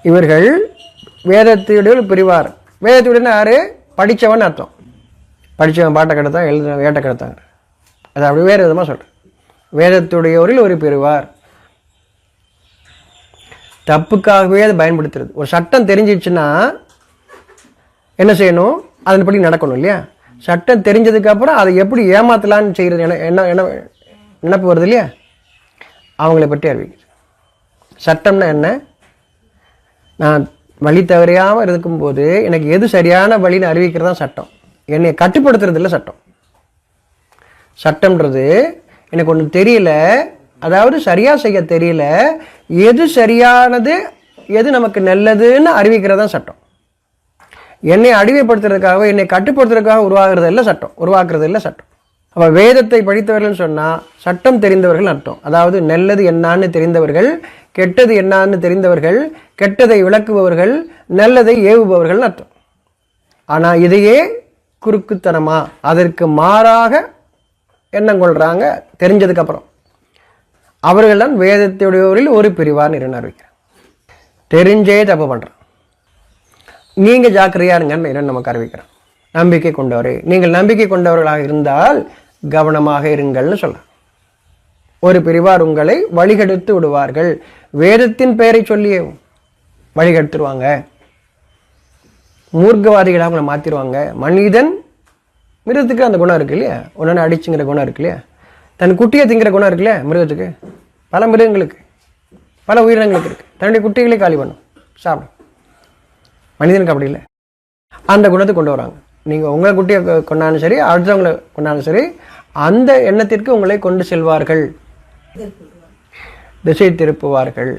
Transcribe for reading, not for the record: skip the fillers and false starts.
இவர்கள் வேதத்துடைய பிரிவார். வேதத்துடைய யாரு? படித்தவன் அர்த்தம். படித்தவன் பாட்டை கிடத்தான், எழுத வேட்டை கிடத்தாங்க. அது அப்படி வேறு விதமாக சொல்கிறேன். வேதத்துடையோரில் ஒரு பிரிவார். தப்புக்காகவே அதை பயன்படுத்துறது. ஒரு சட்டம் தெரிஞ்சிச்சுன்னா என்ன செய்யணும்? அதன்படி நடக்கணும் இல்லையா? சட்டம் தெரிஞ்சதுக்கப்புறம் அதை எப்படி ஏமாத்தலான்னு செய்கிறது என்ன என்ன நினப்பு வருது இல்லையா? அவங்கள பற்றி அறிவிக்குது. சட்டம்னா என்ன? நான் வழி தவறியாமல் இருக்கும்போது எனக்கு எது சரியான வழின்னு அறிவிக்கிறது தான் சட்டம். என்னை கட்டுப்படுத்துறது இல்லை சட்டம். சட்டம்ன்றது எனக்கு ஒன்று தெரியல, அதாவது சரியாக செய்ய தெரியல, எது சரியானது எது நமக்கு நல்லதுன்னு அறிவிக்கிறது தான் சட்டம். என்னை அடிமைப்படுத்துறதுக்காக, என்னை கட்டுப்படுத்துறதுக்காக உருவாக்குறது இல்லை சட்டம். அப்போ வேதத்தை படித்தவர்கள் சொன்னால் சட்டம் தெரிந்தவர்கள் அர்த்தம். அதாவது நல்லது என்னான்னு தெரிந்தவர்கள், கெட்டது என்னான்னு தெரிந்தவர்கள், கெட்டதை விளக்குபவர்கள், நல்லதை ஏவுபவர்கள் அர்த்தம். ஆனால் இதையே குறுக்குத்தனமா அதற்கு மாறாக எண்ணம் கொள்றாங்க. தெரிஞ்சதுக்கப்புறம் அவர்கள் தான் வேதத்துடையோரில் ஒரு பிரிவார் அறிவிக்கிறார். தெரிஞ்சே தப்பு பண்ணுறான். நீங்கள் ஜாக்கிரதையா இருங்கன்னு நமக்கு அறிவிக்கிறான். நம்பிக்கை கொண்டவரே, நீங்கள் நம்பிக்கை கொண்டவர்களாக இருந்தால் கவனமாக இருங்கள்னு சொல்கிறார். ஒரு பிரிவார் உங்களை வழிகெடுத்து விடுவார்கள். வேதத்தின் பெயரை சொல்லியே வழிகெடுத்துருவாங்க. மூர்க்கவாதிகளாக அவங்களை மாற்றிடுவாங்க. மனிதன் மிருகத்துக்கு அந்த குணம் இருக்கு இல்லையா? ஒன்று அடிச்சுங்கிற குணம் இருக்கு இல்லையா? தன் குட்டியை திங்கிற குணம் இருக்கு இல்லையா? மிருகத்துக்கு, பல மிருகங்களுக்கு, பல உயிரினங்களுக்கு இருக்குது. தன்னுடைய குட்டிகளை காலி பண்ணும், சாப்பிடும். மனிதனுக்கு அப்படி இல்லை. அந்த குணத்தை கொண்டு வராங்க. நீங்கள் உங்கள் குட்டியை கொண்டாலும் சரி, அடுத்தவங்களை கொண்டாலும் சரி, அந்த எண்ணத்திற்கு உங்களை கொண்டு செல்வார்கள், திசை திருப்புவார்கள்.